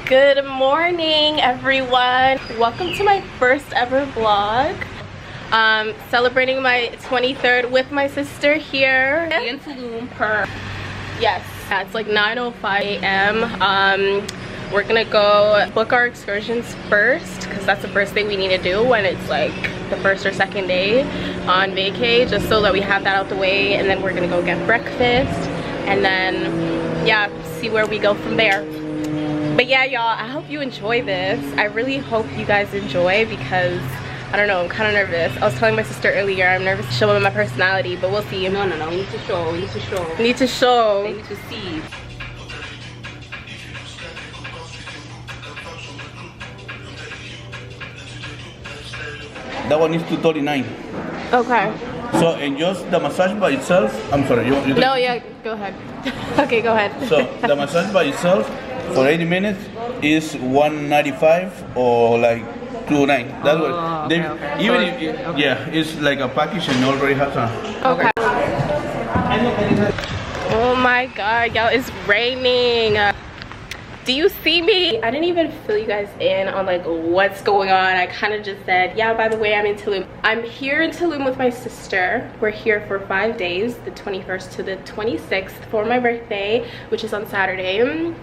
Good morning, everyone. Welcome to my first ever vlog. Celebrating my 23rd with my sister here in Tulum. Yes, it's like 9:05 a.m. We're gonna go book our excursions first because that's the first thing we need to do when it's like the first or second day on vacay, just so that we have that out the way, and then we're gonna go get breakfast and then yeah, see where we go from there. But yeah, y'all, I hope you enjoy this. I really hope you guys enjoy because I don't know, I'm kind of nervous. I was telling my sister earlier, I'm nervous to show them my personality, but we'll see. No, we need to show, we need to show. We need to show. They need to see. That one is $239. Okay. So, and just the massage by itself, I'm sorry, you No, yeah, go ahead. Okay, go ahead. So, the massage by itself for 80 minutes is $195 or like $209. That's what they, okay. even So if, okay. yeah, it's like a package and already has a. Okay. Oh my god, y'all, it's raining. Do you see me? I didn't even fill you guys in on like what's going on. I kind of just said, yeah, by the way, I'm in Tulum. I'm here in Tulum with my sister. We're here for 5 days, the 21st to the 26th for my birthday, which is on Saturday.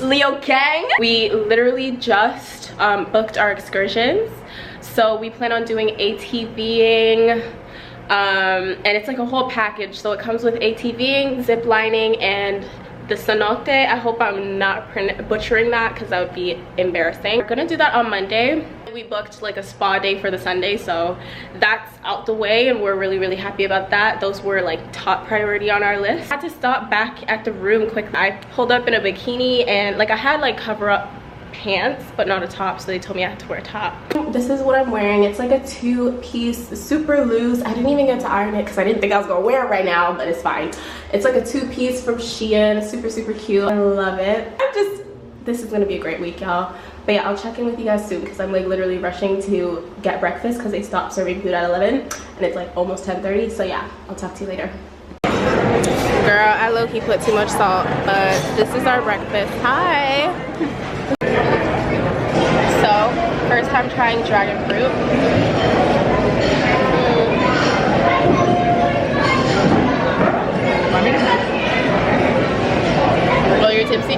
Leo gang. We literally just booked our excursions. So we plan on doing ATVing, and it's like a whole package. So it comes with ATVing, zip lining, and the cenote. I hope I'm not butchering that because that would be embarrassing. We're gonna do that on Monday. We booked like a spa day for the Sunday, so that's out the way and we're really happy about that. Those were like top priority on our list. I had to stop back at the room quickly. I pulled up in a bikini and like I had like cover up pants but not a top, so they told me I had to wear a top. This is what I'm wearing. It's like a two-piece, super loose. I didn't even get to iron it because I didn't think I was gonna wear it right now, but it's fine. It's like a two-piece from Shein. Super cute. I love it. This is gonna be a great week, y'all. But yeah, I'll check in with you guys soon because I'm like literally rushing to get breakfast because they stopped serving food at 11 and it's like almost 10:30. So yeah, I'll talk to you later. Girl, I low-key put too much salt, but this is our breakfast. Hi. So, first time trying dragon fruit. Oh, you're tipsy?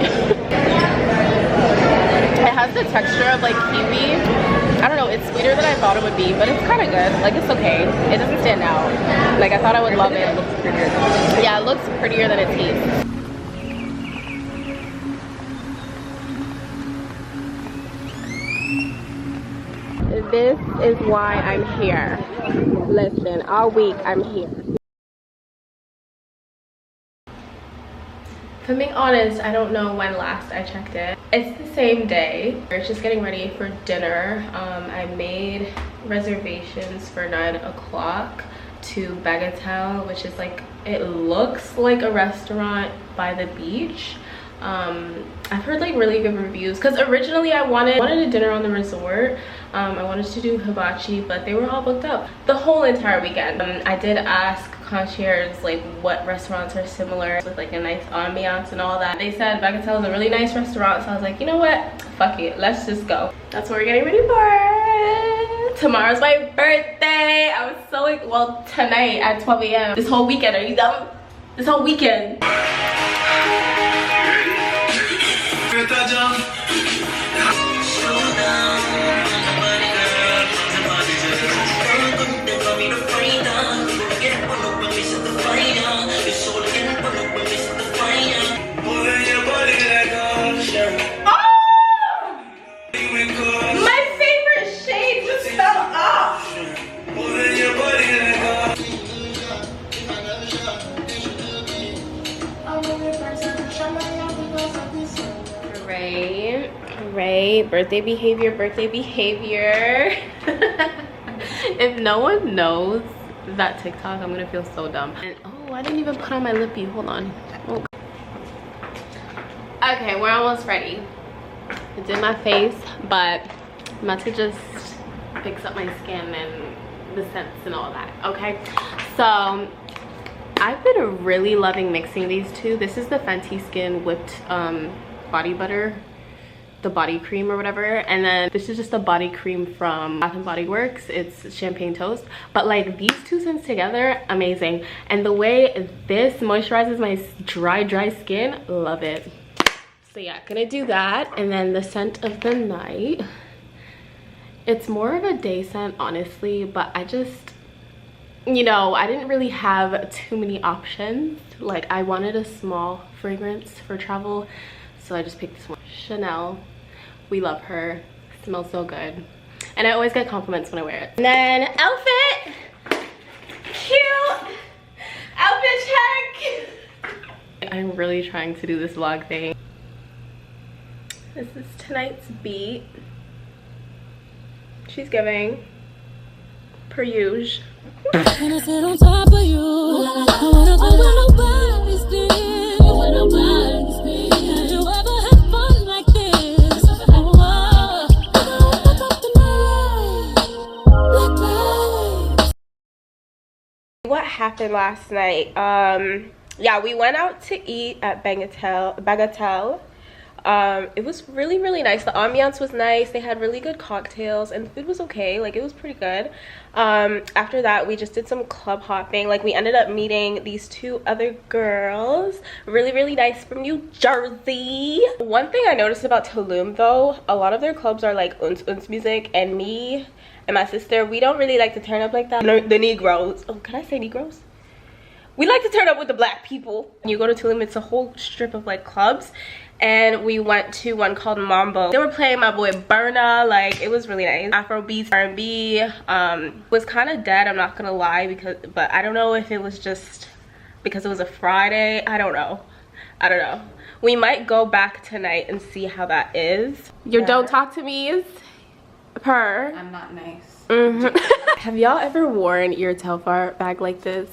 It has the texture of like kiwi. I don't know, it's sweeter than I thought it would be, but it's kind of good. Like, it's okay. It doesn't stand out. Like, I thought I would love it. It looks prettier. Yeah, it looks prettier than it tastes. This is why I'm here. Listen, all week I'm here. If I'm being honest, I don't know when last I checked it. It's the same day. We're just getting ready for dinner. I made reservations for 9 o'clock to Bagatelle, which is like, it looks like a restaurant by the beach. I've heard like really good reviews because originally I wanted a dinner on the resort. I wanted to do hibachi, but they were all booked up the whole entire weekend. I did ask concierge like what restaurants are similar with like a nice ambiance and all that. They said Bagatelle is a really nice restaurant, so I was like, you know what, fuck it, let's just go. That's what we're getting ready for. Tomorrow's my birthday. I was so like, well, tonight at 12 a.m. This whole weekend, are you dumb? This whole weekend. Right, birthday behavior. If no one knows that TikTok, I'm gonna feel so dumb. And oh, I didn't even put on my lippy. Hold on. Oh. Okay, we're almost ready. I did my face, but I'm about to just fix up my skin and the scents and all that. Okay, so I've been really loving mixing these two. This is the Fenty Skin whipped body butter the body cream or whatever, and then this is just a body cream from Bath and Body Works. It's champagne toast, but like these two scents together, amazing. And the way this moisturizes my dry skin, love it. So yeah, gonna do that. And then the scent of the night, it's more of a day scent honestly, but I just, you know, I didn't really have too many options. Like I wanted a small fragrance for travel, so I just picked this one. Chanel, we love her, smells so good, and I always get compliments when I wear it. And then outfit, cute outfit check. I'm really trying to do this vlog thing. This is tonight's beat. She's giving per usual. When I sit on top of you, I wanna go where nobody's been. Where nobody's been. Did you ever have fun like this? Oh, wake up tonight. What happened last night? Yeah, we went out to eat at Bagatelle. It was really nice. The ambiance was nice. They had really good cocktails and the food was okay. Like it was pretty good. After that we just did some club hopping. Like we ended up meeting these two other girls, really nice, from New Jersey. One thing I noticed about Tulum though, a lot of their clubs are like uns music, and me and my sister, we don't really like to turn up like that. The Negroes, oh, can I say Negroes? We like to turn up with the black people. When you go to Tulum, it's a whole strip of like clubs, and we went to one called Mambo. They were playing my boy Burna. Like it was really nice. Afrobeats, R&B. Was kind of dead, I'm not gonna lie, but I don't know if it was just because it was a Friday. I don't know. We might go back tonight and see how that is. Your don't talk to me is per. I'm not nice. Have y'all ever worn your Telfar bag like this?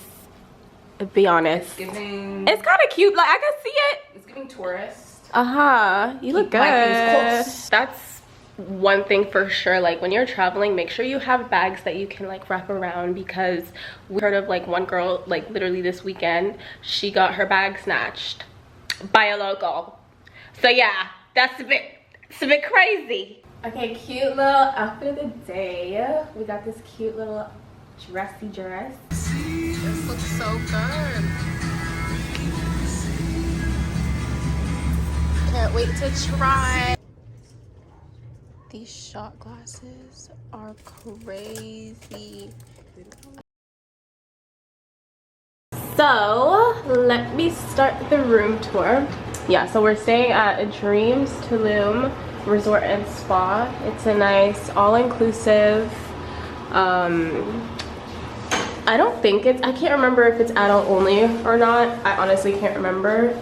Be honest. It's giving. It's kind of cute. Like I can see it. It's giving tourist. You look Keep my things good. close. That's one thing for sure. Like when you're traveling, make sure you have bags that you can like wrap around, because we heard of like one girl, like literally this weekend, she got her bag snatched by a local. So yeah, it's a bit crazy. Okay, cute little outfit of the day. We got this cute little dressy dress. This looks so good. Can't wait to try. These shot glasses are crazy. So let me start the room tour. Yeah, so we're staying at Dreams Tulum Resort and Spa. It's a nice all-inclusive. I don't think I can't remember if it's adult only or not. I honestly can't remember.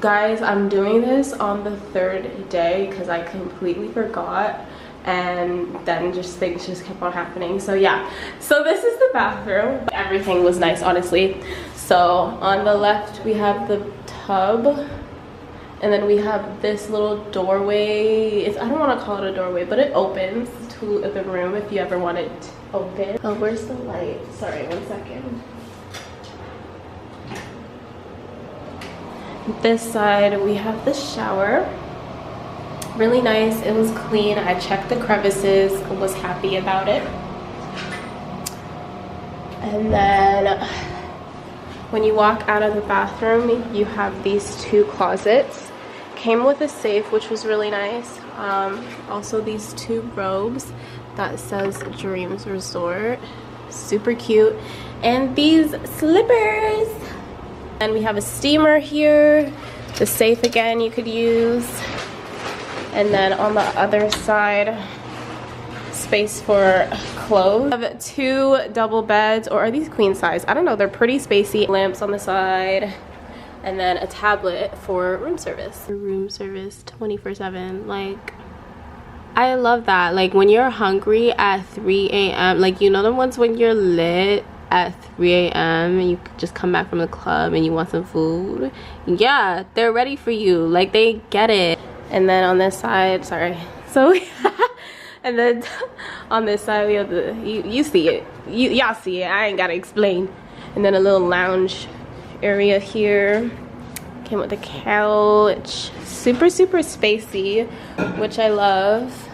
Guys, I'm doing this on the 3rd day because I completely forgot, and then just things just kept on happening. So yeah, so this is the bathroom. Everything was nice, honestly. So on the left we have the tub, and then we have this little doorway. I don't want to call it a doorway, but it opens to the room if you ever want it open. Oh, where's the light? Sorry, one second. This side we have the shower. Really nice. It was clean. I checked the crevices, was happy about it. And then when you walk out of the bathroom, you have these two closets. Came with a safe, which was really nice. Also these two robes that says Dreams Resort, super cute, and these slippers. And we have a steamer here, the safe again you could use, and then on the other side, space for clothes. I have 2 double beds, or are these queen size? I don't know, they're pretty spacey. Lamps on the side, and then a tablet for room service. Room service 24/7, like I love that. Like when you're hungry at 3 a.m., like you know the ones when you're lit at 3 a.m. and you just come back from the club and you want some food, yeah, they're ready for you. Like they get it. And then on this side, sorry, so and then on this side we have the you see it, y'all see it, I ain't gotta explain. And then a little lounge area here, Came with a couch, super spacey, which I love.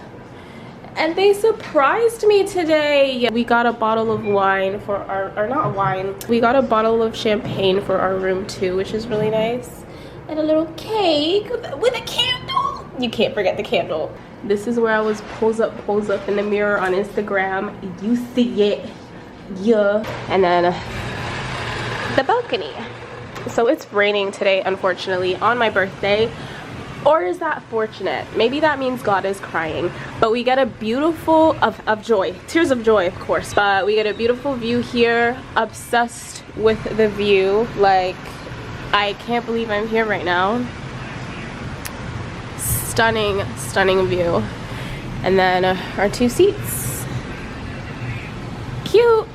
And they surprised me today. We got a bottle of wine for our, or not wine, we got a bottle of champagne for our room too, which is really nice. And a little cake with a candle. You can't forget the candle. This is where I was pose up in the mirror on Instagram. You see it, yeah. And then the balcony. So it's raining today, unfortunately, on my birthday. Or is that fortunate? Maybe that means God is crying. But we get a beautiful, of joy, tears of joy, of course. But we get a beautiful view here. Obsessed with the view. Like, I can't believe I'm here right now. Stunning view. And then our 2 seats. Cute.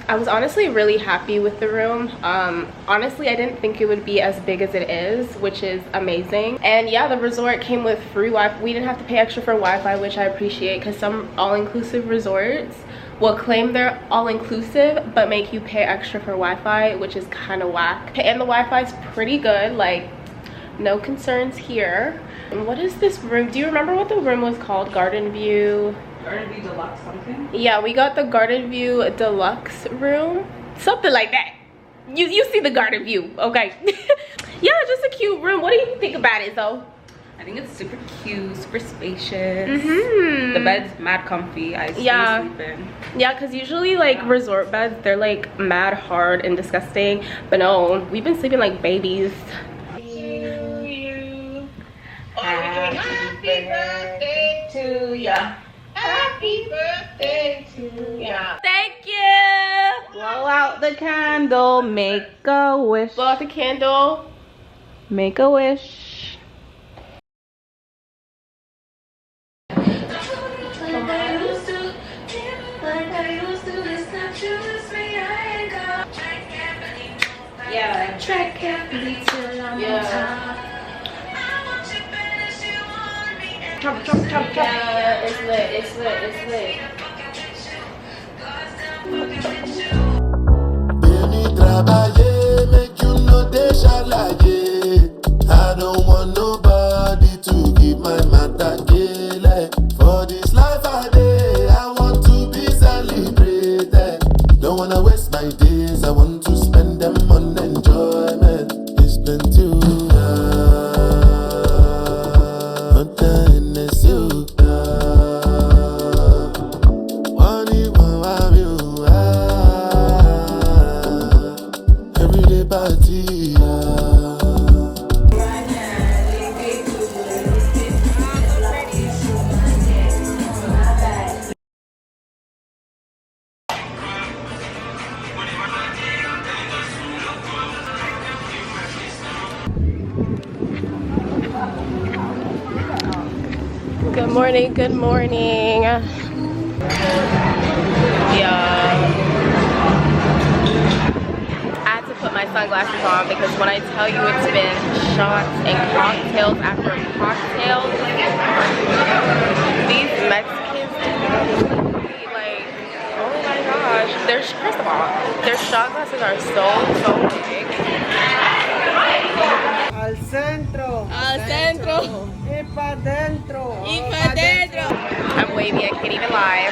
I was honestly really happy with the room. Honestly, I didn't think it would be as big as it is, which is amazing. And yeah, the resort came with free Wi-Fi. We didn't have to pay extra for Wi-Fi, which I appreciate, because some all-inclusive resorts will claim they're all-inclusive but make you pay extra for Wi-Fi, which is kind of whack. And the Wi-Fi is pretty good, like no concerns here. And what is this room? Do you remember what the room was called? Garden View? Garden View Deluxe something? Yeah, we got the Garden View Deluxe room. Something like that. You see the Garden View, okay. Yeah, just a cute room. What do you think about it though? I think it's super cute, super spacious. The bed's mad comfy. I stay sleeping. Yeah, because usually like resort beds, they're like mad hard and disgusting. But no, we've been sleeping like babies. Happy birthday to ya. Happy birthday to ya. Thank you. Blow out the candle, make a wish. Blow out the candle. Make a wish. Yeah. Track carefully till I'm on top. Chop, chop, chop, chop. Yeah, it's lit, it's lit, it's lit. Baby, trabaye, make you know they shalaye. I don't want nobody to give my matter gele. For this life I day, I want to be celebrated. Don't wanna waste my days, I want to spend them on enjoyment. It's plenty. Good morning. Yeah. I had to put my sunglasses on because when I tell you it's been shots and cocktails after cocktails, these Mexicans, like, oh my gosh. First of all, their shot glasses are so big. Al centro. Al centro. Y pa' dentro. Y pa' dentro. I'm wavy, I can't even lie.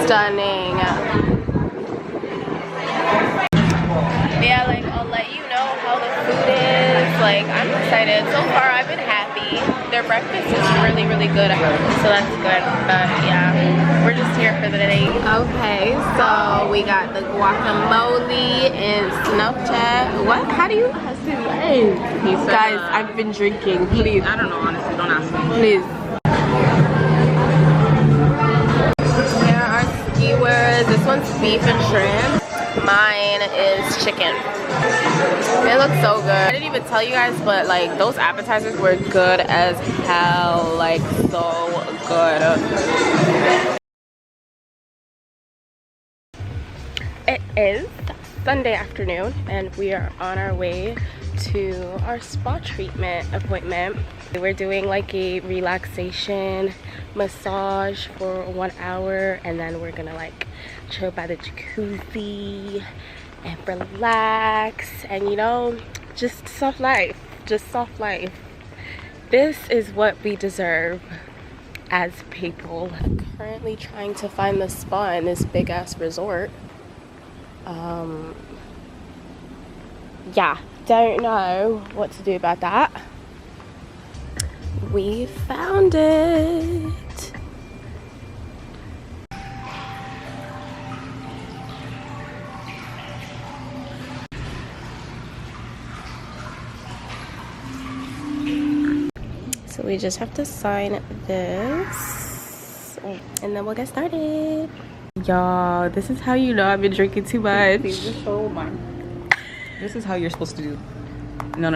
Stunning. Yeah, like I'll let you know how the food is. Like, I'm excited. So far I've been happy. Their breakfast is really good, so that's good. But yeah, we're just here for the day. Okay, so we got the guacamole and Snapchat. What? How do you say? Guys, I've been drinking. Please. I don't know, honestly. Don't ask me. Please. Here are skewers. This one's beef and shrimp. Mine is chicken. It looks so good. I didn't even tell you guys, but like those appetizers were good as hell. Like so good. It is Sunday afternoon and we are on our way to our spa treatment appointment. We're doing like a relaxation massage for 1 hour, and then we're gonna like chill by the jacuzzi and relax, and you know, just soft life, just soft life. This is what we deserve as people. I'm currently trying to find the spa in this big ass resort. Yeah, don't know what to do about that. We found it. So we just have to sign this and then we'll get started. Y'all, this is how you know I've been drinking too much. This is so mine. This is how you're supposed to do. No.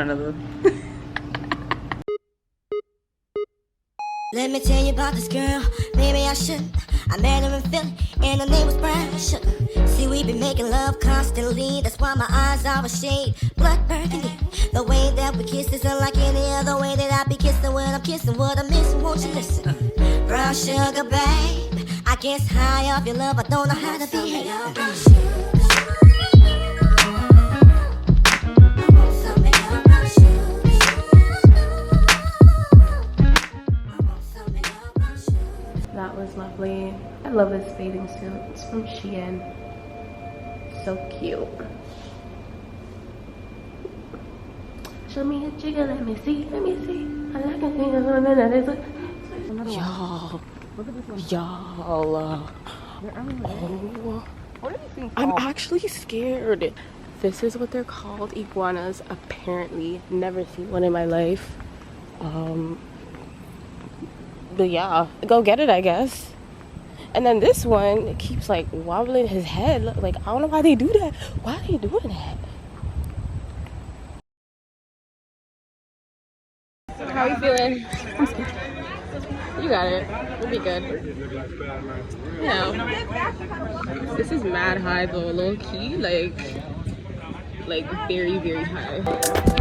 Let me tell you about this girl, maybe I shouldn't. I met her in Philly, and her name was Brown Sugar. See, we been making love constantly, that's why my eyes are a shade blood burgundy. The way that we kiss is unlike any other way that I be kissing when I'm kissing what I'm missing, won't you listen? Brown sugar, babe, I guess high off your love, I don't know how to behave. Brown sugar. That was lovely. I love this bathing suit. It's from Shein. So cute. Show me a jiggle, let me see, let me see. I like a thing on that is y'all. Y'all. I'm actually scared. This is what they're called, iguanas. Apparently, never seen one in my life. But yeah, go get it, I guess. And then this one, it keeps like wobbling his head. Like, I don't know why they do that. Why are they doing that? How are you feeling? You got it. You'll be good. Yeah. This is mad high though, low key. Like very, very high.